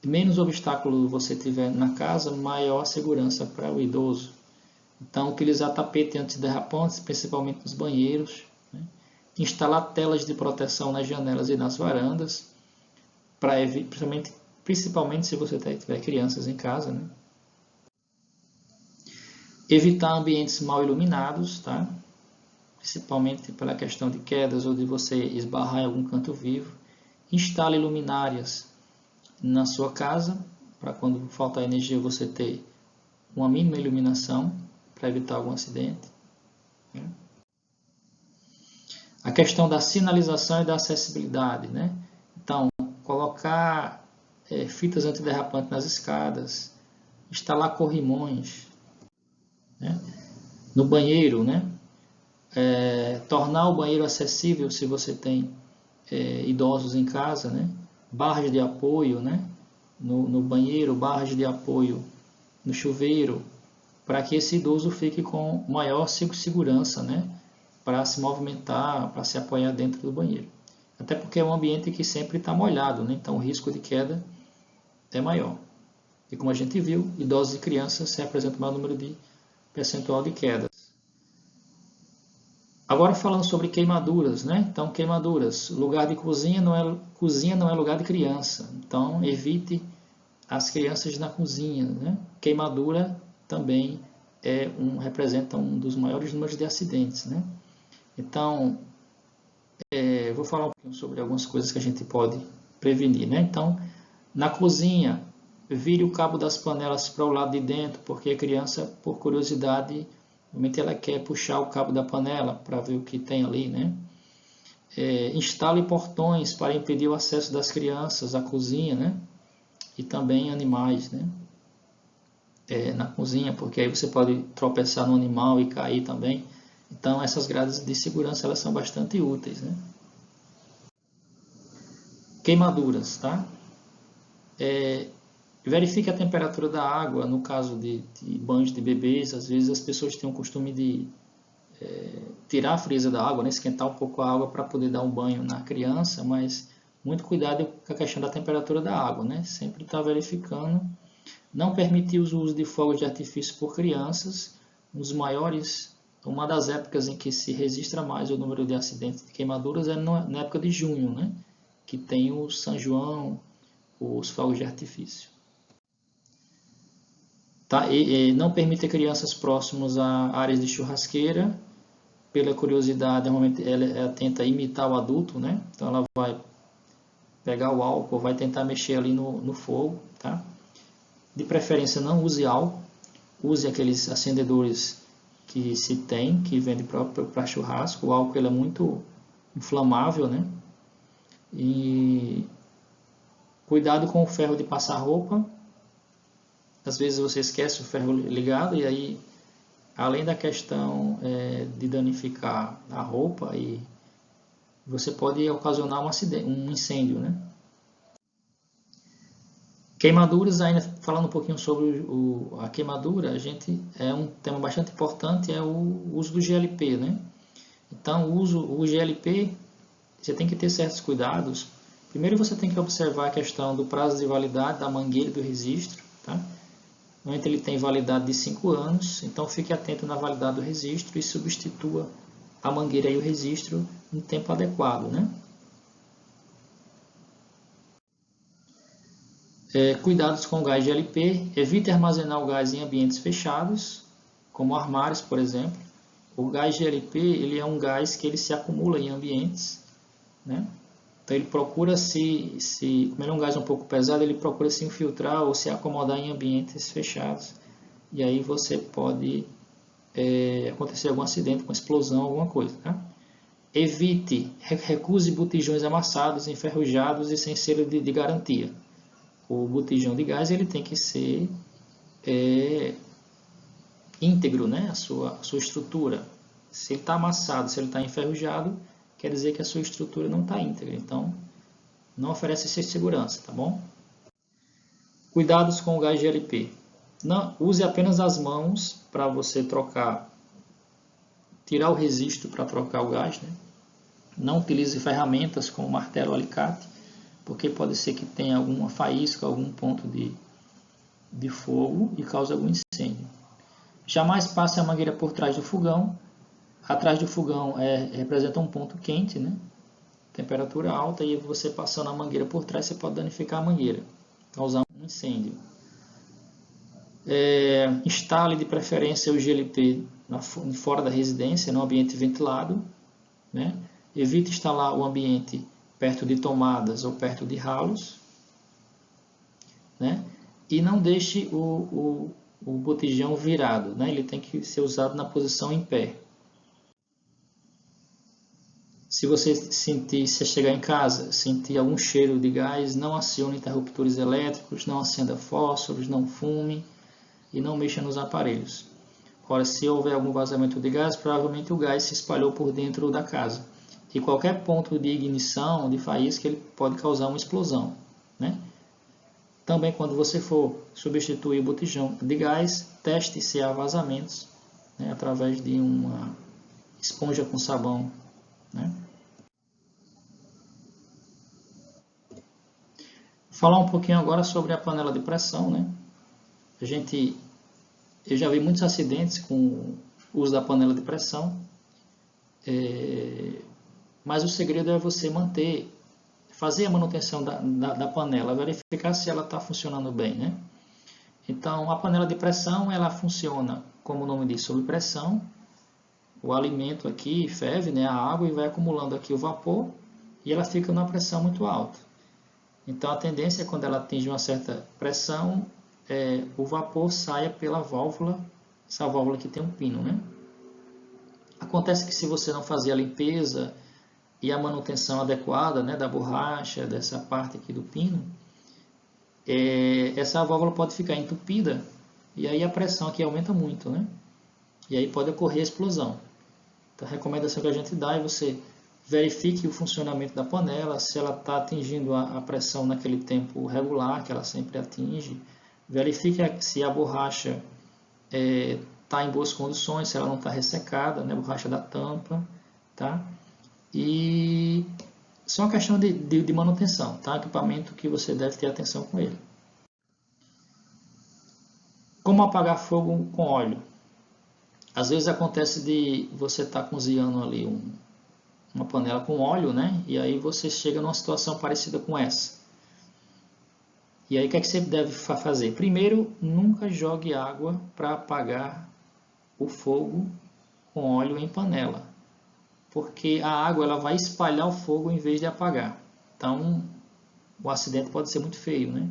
menos obstáculo você tiver na casa, maior a segurança para o idoso. Então, utilizar tapete antiderrapantes, principalmente nos banheiros, né? Instalar telas de proteção nas janelas e nas varandas, principalmente se você tiver crianças em casa, né? Evitar ambientes mal iluminados, tá? Principalmente pela questão de quedas ou de você esbarrar em algum canto vivo. Instale luminárias na sua casa, para quando faltar energia você ter uma mínima iluminação, para evitar algum acidente. A questão da sinalização e da acessibilidade, né? Então, colocar fitas antiderrapantes nas escadas, instalar corrimões, né? No banheiro, né? Tornar o banheiro acessível se você tem idosos em casa, né? Barras de apoio, né? No banheiro, barras de apoio no chuveiro, para que esse idoso fique com maior segurança, né? Para se movimentar, para se apoiar dentro do banheiro. Até porque é um ambiente que sempre está molhado, né? Então o risco de queda é maior. E como a gente viu, idosos e crianças se apresentam o maior número de percentual de quedas. Agora falando sobre queimaduras, né? Então queimaduras, lugar de cozinha não é lugar de criança. Então evite as crianças na cozinha, né? Queimadura também representa um dos maiores números de acidentes, né? Então vou falar um pouquinho sobre algumas coisas que a gente pode prevenir, né? Então na cozinha, vire o cabo das panelas para o lado de dentro, porque a criança, por curiosidade, normalmente ela quer puxar o cabo da panela para ver o que tem ali, né? Instale portões para impedir o acesso das crianças à cozinha, né? E também animais, né? Na cozinha, porque aí você pode tropeçar no animal e cair também. Então essas grades de segurança elas são bastante úteis, né? Queimaduras, tá? Verifique a temperatura da água, no caso de banhos de bebês, às vezes as pessoas têm o costume de tirar a frisa da água, né? Esquentar um pouco a água para poder dar um banho na criança, mas muito cuidado com a questão da temperatura da água, né? Sempre estar verificando. Não permitir o uso de fogos de artifício por crianças. Uma das épocas em que se registra mais o número de acidentes de queimaduras é na época de junho, né? Que tem o São João, os fogos de artifício. Tá? Não permita crianças próximas a áreas de churrasqueira. Pela curiosidade, normalmente ela tenta imitar o adulto, né? Então ela vai pegar o álcool, vai tentar mexer ali no fogo, tá? De preferência não use álcool, use aqueles acendedores que se tem, que vende próprio para churrasco. O álcool ele é muito inflamável, né? E cuidado com o ferro de passar roupa. Às vezes você esquece o ferro ligado e aí, além da questão de danificar a roupa, você pode ocasionar um incêndio, né? Queimaduras, ainda falando um pouquinho sobre a queimadura, um tema bastante importante é o uso do GLP, né? Então, o GLP, você tem que ter certos cuidados. Primeiro você tem que observar a questão do prazo de validade da mangueira e do registro, tá? Normalmente ele tem validade de 5 anos, então fique atento na validade do registro e substitua a mangueira e o registro no tempo adequado, né? Cuidados com o gás GLP, evite armazenar o gás em ambientes fechados, como armários, por exemplo. O gás GLP ele é um gás que ele se acumula em ambientes, né? Então ele procura como ele é um gás um pouco pesado, ele procura se infiltrar ou se acomodar em ambientes fechados. E aí você pode acontecer algum acidente, com explosão, alguma coisa, tá? Recuse botijões amassados, enferrujados e sem selo de garantia. O botijão de gás ele tem que ser íntegro, né? a sua estrutura. Se ele está amassado, se ele está enferrujado, quer dizer que a sua estrutura não está íntegra. Então, não oferece segurança, tá bom? Cuidados com o gás GLP. Não, use apenas as mãos para você tirar o registro para trocar o gás, né? Não utilize ferramentas como martelo ou alicate, porque pode ser que tenha alguma faísca, algum ponto de fogo e cause algum incêndio. Jamais passe a mangueira por trás do fogão. Atrás do fogão representa um ponto quente, né? Temperatura alta, e você passando a mangueira por trás, você pode danificar a mangueira, causar um incêndio. Instale de preferência o GLP fora da residência, no ambiente ventilado, né? Evite instalar o ambiente perto de tomadas ou perto de ralos, né? E não deixe o botijão virado, né? Ele tem que ser usado na posição em pé. Se você chegar em casa, sentir algum cheiro de gás, não acione interruptores elétricos, não acenda fósforos, não fume e não mexa nos aparelhos. Ora, se houver algum vazamento de gás, provavelmente o gás se espalhou por dentro da casa. E qualquer ponto de ignição, de faísca, ele pode causar uma explosão, né? Também, quando você for substituir o botijão de gás, teste se há vazamentos, né, através de uma esponja com sabão, né? Falar um pouquinho agora sobre a panela de pressão, né? Eu já vi muitos acidentes com o uso da panela de pressão, mas o segredo é você fazer a manutenção da panela, verificar se ela está funcionando bem, né? Então, a panela de pressão, ela funciona, como o nome diz, sob pressão. O alimento aqui ferve, né, a água, e vai acumulando aqui o vapor, e ela fica numa pressão muito alta. Então, a tendência é, quando ela atinge uma certa pressão, o vapor saia pela válvula, essa válvula que tem um pino, né? Acontece que, se você não fazer a limpeza e a manutenção adequada, né, da borracha, dessa parte aqui do pino, essa válvula pode ficar entupida, e aí a pressão aqui aumenta muito, né? E aí pode ocorrer explosão. Então, a recomendação que a gente dá é você verifique o funcionamento da panela, se ela está atingindo a pressão naquele tempo regular, que ela sempre atinge. Verifique se a borracha está em boas condições, se ela não está ressecada, né, a borracha da tampa, tá? E só uma questão de manutenção, tá? Equipamento que você deve ter atenção com ele. Como apagar fogo com óleo? Às vezes acontece de você estar cozinhando ali uma panela com óleo, né? E aí você chega numa situação parecida com essa. E aí o que é que você deve fazer? Primeiro, nunca jogue água para apagar o fogo com óleo em panela, porque a água ela vai espalhar o fogo em vez de apagar. Então, o acidente pode ser muito feio, né?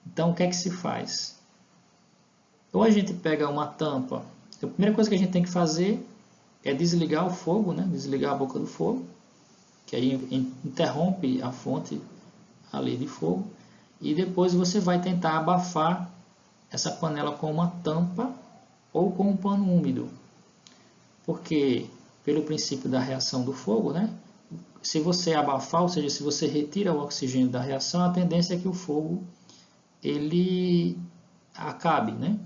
Então, o que é que se faz? Ou a gente pega uma tampa. A primeira coisa que a gente tem que fazer é desligar o fogo, né? Desligar a boca do fogo, que aí interrompe a fonte ali de fogo. E depois você vai tentar abafar essa panela com uma tampa ou com um pano úmido. Porque, pelo princípio da reação do fogo, né? Se você abafar, ou seja, se você retira o oxigênio da reação, a tendência é que o fogo ele acabe, né?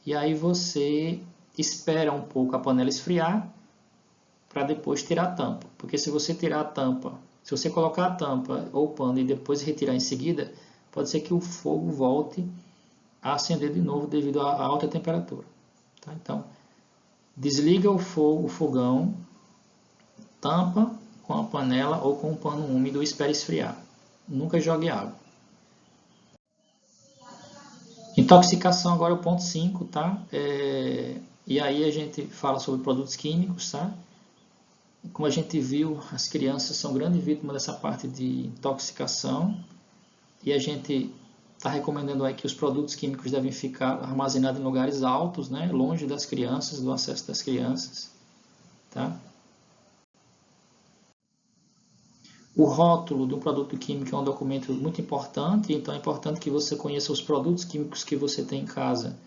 E aí você espera um pouco a panela esfriar para depois tirar a tampa. Porque se você tirar a tampa, se você colocar a tampa ou o pano e depois retirar em seguida, pode ser que o fogo volte a acender de novo devido à alta temperatura. Tá? Então, desliga o fogão, tampa com a panela ou com um pano úmido e espere esfriar. Nunca jogue água. Intoxicação agora é o ponto 5, tá? E aí a gente fala sobre produtos químicos, tá? Como a gente viu, as crianças são grandes vítimas dessa parte de intoxicação e a gente está recomendando aí que os produtos químicos devem ficar armazenados em lugares altos, né? Longe das crianças, do acesso das crianças, tá? O rótulo de um produto químico é um documento muito importante, então é importante que você conheça os produtos químicos que você tem em casa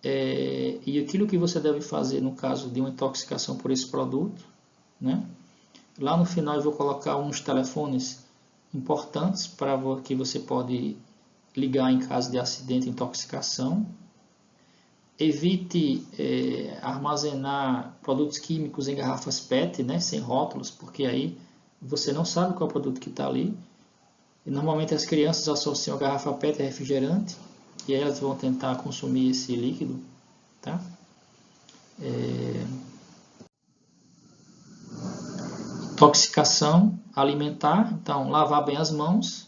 e aquilo que você deve fazer no caso de uma intoxicação por esse produto, né? Lá no final eu vou colocar uns telefones importantes para que você pode ligar em caso de acidente e intoxicação. Evite armazenar produtos químicos em garrafas PET, né, sem rótulos, porque aí você não sabe qual é o produto que está ali. E normalmente as crianças associam a garrafa PET a refrigerante e aí elas vão tentar consumir esse líquido, tá? Intoxicação alimentar, então lavar bem as mãos,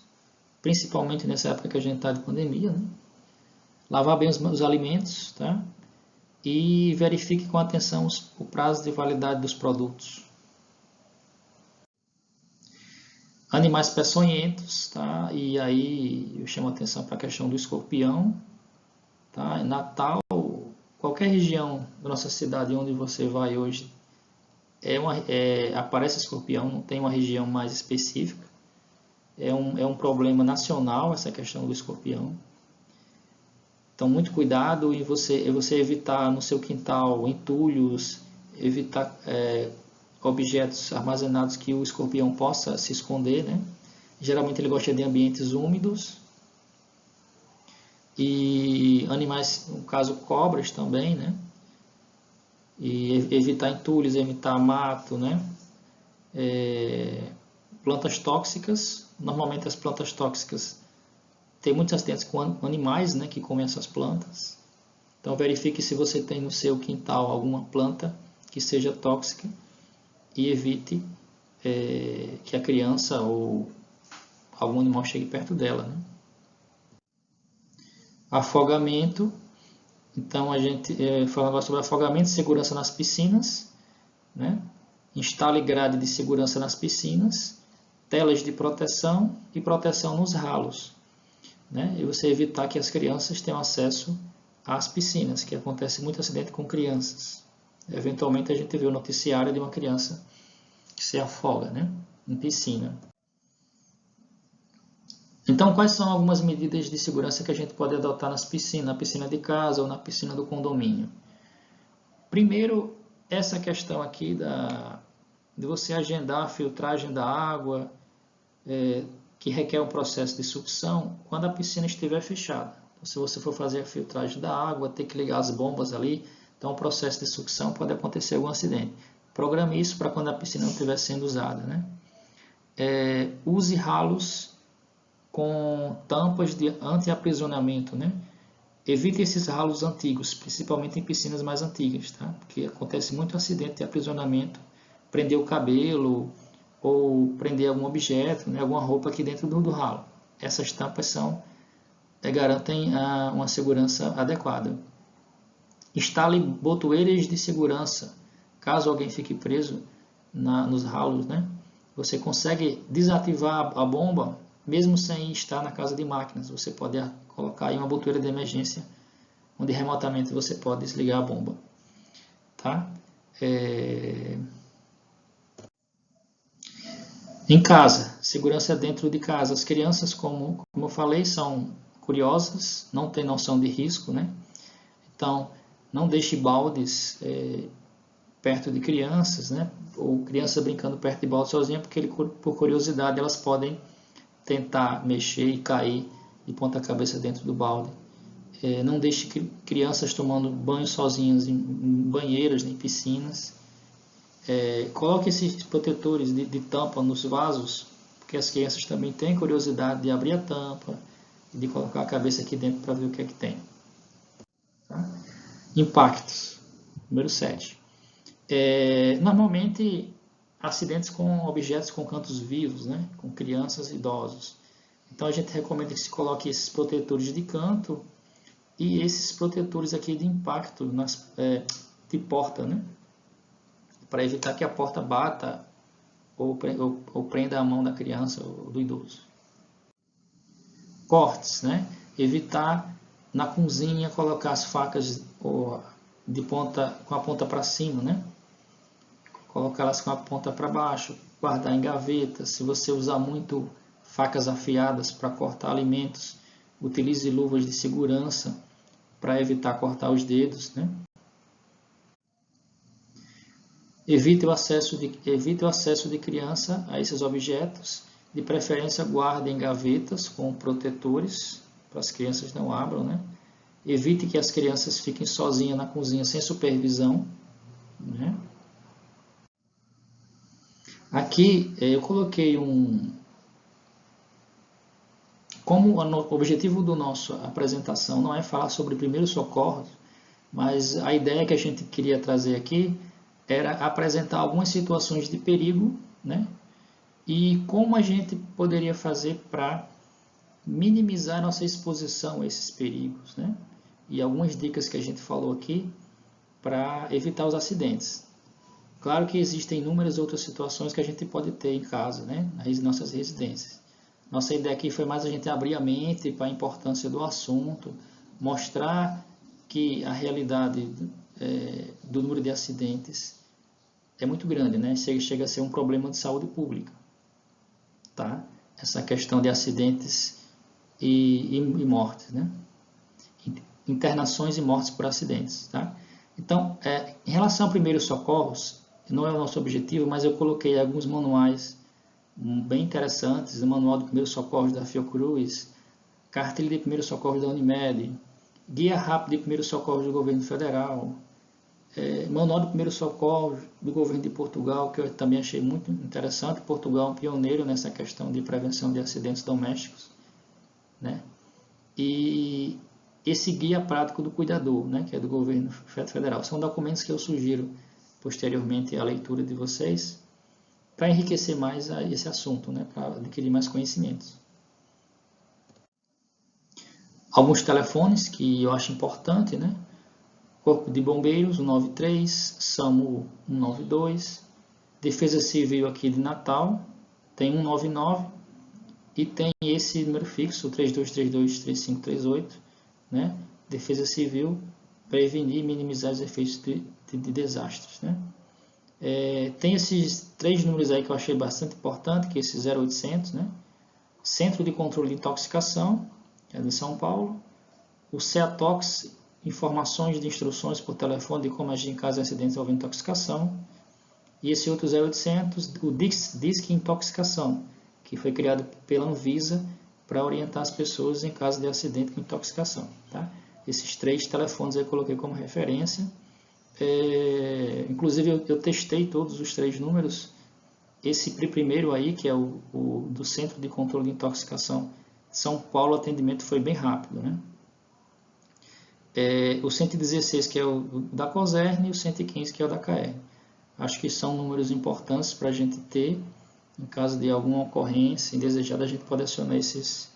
principalmente nessa época que a gente está de pandemia, né? Lavar bem os alimentos, tá? E verifique com atenção o prazo de validade dos produtos. Animais peçonhentos, tá? E aí eu chamo a atenção para a questão do escorpião, tá? Em Natal, qualquer região da nossa cidade onde você vai hoje, aparece escorpião, não tem uma região mais específica. É um problema nacional essa questão do escorpião. Então, muito cuidado em você evitar no seu quintal entulhos, evitar objetos armazenados que o escorpião possa se esconder, né? Geralmente ele gosta de ambientes úmidos. E animais, no caso cobras também, né? E evitar entulhos, evitar mato, né? Plantas tóxicas, normalmente as plantas tóxicas tem muitos acidentes com animais, né, que comem essas plantas. Então verifique se você tem no seu quintal alguma planta que seja tóxica e evite que a criança ou algum animal chegue perto dela, né? Afogamento. Então a gente fala agora sobre afogamento e segurança nas piscinas, né? Instale grade de segurança nas piscinas, telas de proteção e proteção nos ralos, né? E você evitar que as crianças tenham acesso às piscinas, que acontece muito acidente com crianças. Eventualmente a gente vê o noticiário de uma criança que se afoga, né, em piscina. Então, quais são algumas medidas de segurança que a gente pode adotar nas piscinas, na piscina de casa ou na piscina do condomínio? Primeiro, essa questão aqui de você agendar a filtragem da água, que requer um processo de sucção, quando a piscina estiver fechada. Então, se você for fazer a filtragem da água, ter que ligar as bombas ali, então o processo de sucção pode acontecer algum acidente. Programe isso para quando a piscina não estiver sendo usada, né? Use ralos com tampas de anti-aprisionamento, né? Evite esses ralos antigos, principalmente em piscinas mais antigas, tá? Porque acontece muito acidente de aprisionamento, prender o cabelo ou prender algum objeto, né? Alguma roupa aqui dentro do ralo. Essas tampas garantem uma segurança adequada. Instale botoeiras de segurança. Caso alguém fique preso nos ralos, né? Você consegue desativar a bomba mesmo sem estar na casa de máquinas. Você pode colocar aí uma botoeira de emergência, onde remotamente você pode desligar a bomba, tá? Em casa, segurança dentro de casa. As crianças, como eu falei, são curiosas, não têm noção de risco, né? Então, não deixe baldes perto de crianças, né? Ou criança brincando perto de balde sozinha, porque por curiosidade elas podem tentar mexer e cair de ponta cabeça dentro do balde. Não deixe crianças tomando banho sozinhas em banheiras, em piscinas. Coloque esses protetores de tampa nos vasos, porque as crianças também têm curiosidade de abrir a tampa e de colocar a cabeça aqui dentro para ver o que é que tem. Tá? Impactos. Número 7. Normalmente acidentes com objetos com cantos vivos, né? Com crianças e idosos. Então a gente recomenda que se coloque esses protetores de canto e esses protetores aqui de impacto de porta, né? Para evitar que a porta bata ou prenda a mão da criança ou do idoso. Cortes, né? Evitar na cozinha colocar as facas de ponta, com a ponta para cima, né? Colocá-las com a ponta para baixo, guardar em gavetas. Se você usar muito facas afiadas para cortar alimentos, utilize luvas de segurança para evitar cortar os dedos, né? Evite o acesso de criança a esses objetos. De preferência, guarde em gavetas com protetores para as crianças não abram, né? Evite que as crianças fiquem sozinhas na cozinha sem supervisão, né? Aqui eu coloquei como o objetivo da nossa apresentação não é falar sobre primeiros socorros, mas a ideia que a gente queria trazer aqui era apresentar algumas situações de perigo, né? E como a gente poderia fazer para minimizar nossa exposição a esses perigos, né? E algumas dicas que a gente falou aqui para evitar os acidentes. Claro que existem inúmeras outras situações que a gente pode ter em casa, né? Nas nossas residências. Nossa ideia aqui foi mais a gente abrir a mente para a importância do assunto, mostrar que a realidade do número de acidentes é muito grande, né? Chega a ser um problema de saúde pública, tá? Essa questão de acidentes e mortes, né? Internações e mortes por acidentes, tá? Então, em relação a primeiros socorros, não é o nosso objetivo, mas eu coloquei alguns manuais bem interessantes, o Manual de Primeiros Socorros da Fiocruz, Cartilha de Primeiros Socorros da Unimed, Guia Rápido de Primeiros Socorros do Governo Federal, Manual de Primeiros Socorros do Governo de Portugal, que eu também achei muito interessante. Portugal é um pioneiro nessa questão de prevenção de acidentes domésticos, né? E esse Guia Prático do Cuidador, né, que é do Governo Federal. São documentos que eu sugiro posteriormente a leitura de vocês, para enriquecer mais esse assunto, né, para adquirir mais conhecimentos. Alguns telefones que eu acho importante, né? Corpo de Bombeiros, 193, SAMU 192, Defesa Civil aqui de Natal, tem 199, e tem esse número fixo, 3232-3538, né? Defesa Civil, prevenir e minimizar os efeitos de desastres, né? Tem esses 3 números aí que eu achei bastante importante, que é esse 0800, né? Centro de Controle de Intoxicação, que é de São Paulo, o CEATOX, informações de instruções por telefone de como agir em caso de acidente envolvendo intoxicação, e esse outro 0800, o Disque Intoxicação, que foi criado pela Anvisa para orientar as pessoas em caso de acidente com intoxicação, tá? Esses 3 telefones eu coloquei como referência. Inclusive eu testei todos os 3 números. Esse primeiro aí, que é o do Centro de Controle de Intoxicação São Paulo, o atendimento foi bem rápido, né? O 116, que é o da COSERN, e o 115, que é o da CAERN. Acho que são números importantes para a gente ter, em caso de alguma ocorrência indesejada, a gente pode acionar esses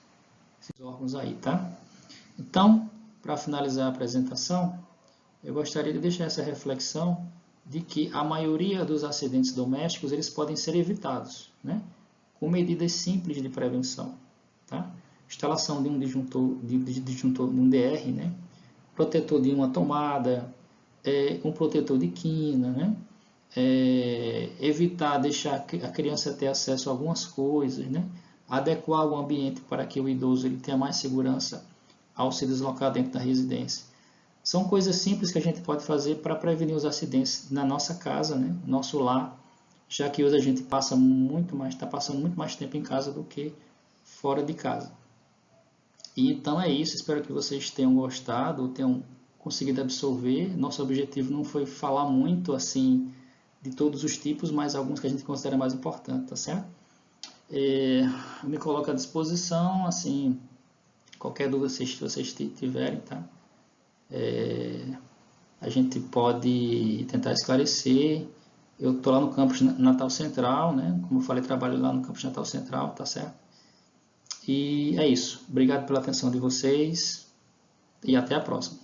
órgãos aí, tá? Então, para finalizar a apresentação, eu gostaria de deixar essa reflexão de que a maioria dos acidentes domésticos eles podem ser evitados, né? Com medidas simples de prevenção, tá? Instalação de um disjuntor, de um DR, né? Protetor de uma tomada, um protetor de quina, né? Evitar deixar a criança ter acesso a algumas coisas, né? Adequar o ambiente para que o idoso ele tenha mais segurança ao se deslocar dentro da residência. São coisas simples que a gente pode fazer para prevenir os acidentes na nossa casa, né? Nosso lar, já que hoje a gente está passando muito mais tempo em casa do que fora de casa. E então é isso, espero que vocês tenham gostado, tenham conseguido absorver. Nosso objetivo não foi falar muito assim de todos os tipos, mas alguns que a gente considera mais importantes, tá certo? Eu me coloco à disposição, assim, qualquer dúvida que vocês tiverem, tá? A gente pode tentar esclarecer. Eu estou lá no campus Natal Central, né? Como eu falei, trabalho lá no campus Natal Central, tá certo? E é isso. Obrigado pela atenção de vocês e até a próxima.